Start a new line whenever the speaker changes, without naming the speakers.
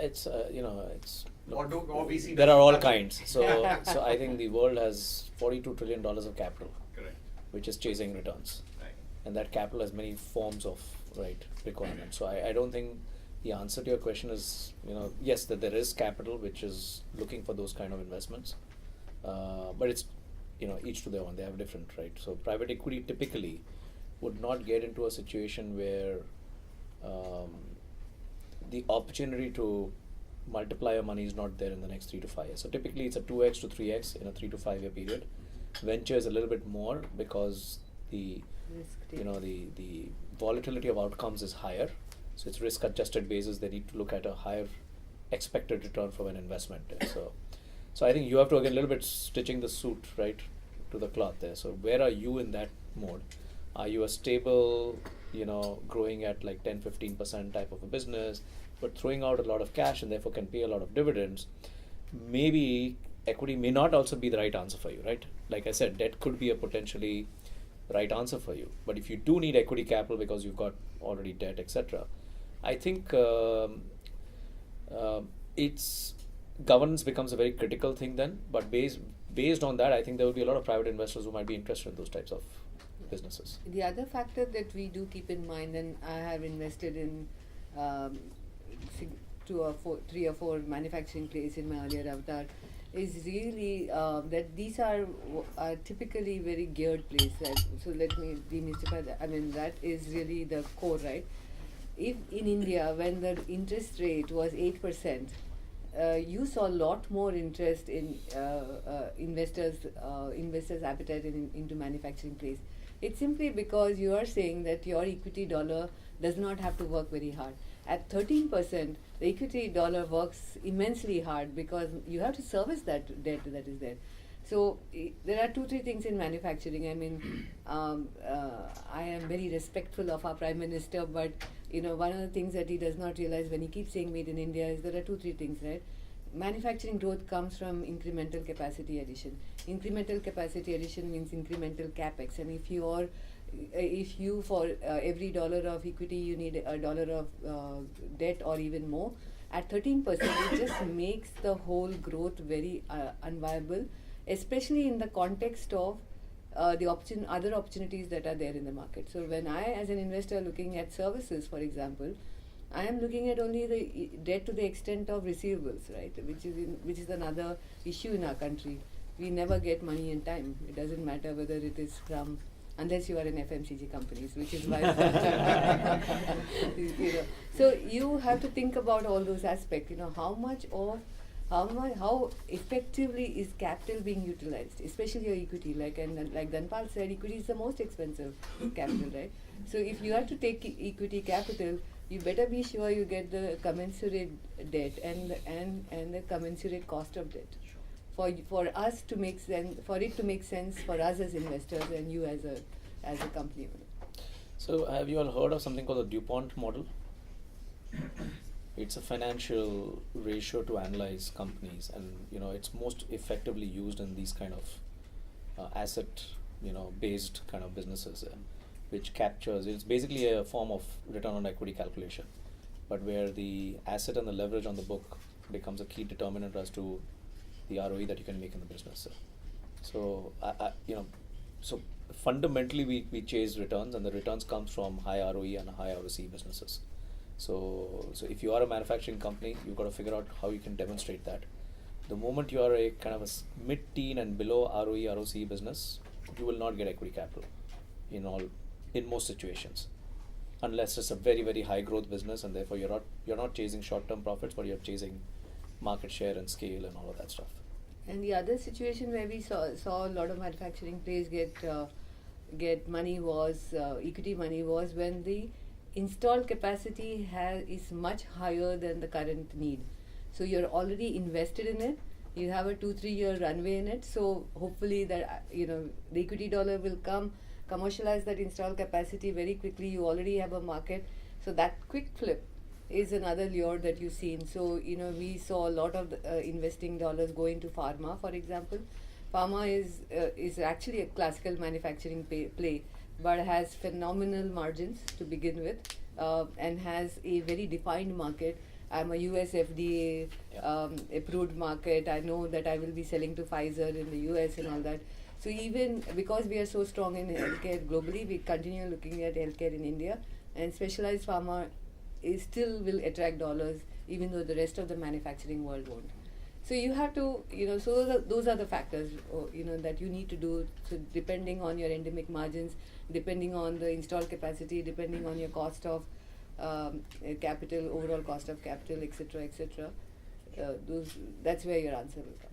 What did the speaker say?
it's it's
or VC
there are all
nothing.
kinds. So I think the world has $42 trillion of capital,
Correct.
which is chasing returns,
Right.
and that capital has many forms of requirements. So I don't think the answer to your question is yes, that there is capital which is looking for those kind of investments, but it's each to their own. They have different, right? So private equity typically would not get into a situation where the opportunity to multiply your money is not there in the next 3 to 5 years. So typically it's a 2x to 3x in a 3 to 5 year period. Venture is a little bit more because the the volatility of outcomes is higher. So it's risk adjusted basis. They need to look at a higher expected return from an investment. So I think you have to again a little bit stitching the suit right to the cloth there. So where are you in that mode? Are you a stable, growing at like 10-15% type of a business, but throwing out a lot of cash and therefore can pay a lot of dividends? Maybe equity may not also be the right answer for you, right? Like I said, debt could be a potentially right answer for you. But if you do need equity capital because you've got already debt, etc., I think it's governance becomes a very critical thing then. But based on that, I think there will be a lot of private investors who might be interested in those types of businesses.
The other factor that we do keep in mind, and I have invested in 3 or 4 manufacturing plays in my earlier avatar, is really that these are typically very geared plays. So let me demystify that. I mean, that is really the core, right? If in India, when the interest rate was 8%, you saw a lot more interest in investors' appetite into manufacturing plays. It's simply because you are saying that your equity dollar does not have to work very hard. At 13%, the equity dollar works immensely hard because you have to service that debt that is there. So there are 2-3 things in manufacturing. I mean, I am very respectful of our Prime Minister, but one of the things that he does not realize when he keeps saying made in India is there are 2-3 things, right? Manufacturing growth comes from incremental capacity addition. Incremental capacity addition means incremental capex, and if you for every dollar of equity you need a dollar of debt or even more, at 13% it just makes the whole growth very unviable, especially in the context of the other opportunities that are there in the market. So when I, as an investor looking at services, for example, I am looking at only the debt to the extent of receivables, right? Which is another issue in our country. We never get money in time. It doesn't matter whether it is from, unless you are in FMCG companies, which is why. So you have to think about all those aspects. How effectively is capital being utilized, especially your equity. Like Dhanpal said, equity is the most expensive capital, right? So if you have to take equity capital, you better be sure you get the commensurate debt and the commensurate cost of debt. For us to make sense, for it to make sense for us as investors and you as a company owner.
So have you all heard of something called the DuPont model? It's a financial ratio to analyze companies, and it's most effectively used in these kind of asset based kind of businesses, which captures, it's basically a form of return on equity calculation, but where the asset and the leverage on the book becomes a key determinant as to the ROE that you can make in the business. So so fundamentally we chase returns, and the returns comes from high ROE and high ROC businesses. So if you are a manufacturing company, you've got to figure out how you can demonstrate that. The moment you are a kind of a mid-teen and below ROE, ROC business, you will not get equity capital in most situations, unless it's a very, very high growth business, and therefore you're not chasing short-term profits, but you're chasing market share and scale and all of that stuff.
And the other situation where we saw a lot of manufacturing plays get money was equity money was when the installed capacity is much higher than the current need. So you're already invested in it. You have a 2-3 year runway in it. So hopefully that the equity dollar will come, commercialize that installed capacity very quickly. You already have a market. So that quick flip is another lure that you've seen. So we saw a lot of investing dollars go into pharma, for example. Pharma is actually a classical manufacturing play, but has phenomenal margins to begin with, and has a very defined market I'm a US FDA approved market. I know that I will be selling to Pfizer in the US and all that. So even because we are so strong in healthcare globally, we continue looking at healthcare in India, and specialized pharma is still will attract dollars, even though the rest of the manufacturing world won't. So you have to, so those are the factors, that you need to do. So depending on your endemic margins, depending on the installed capacity, depending on your cost of capital, overall cost of capital, etc., etc. That's where your answer will come.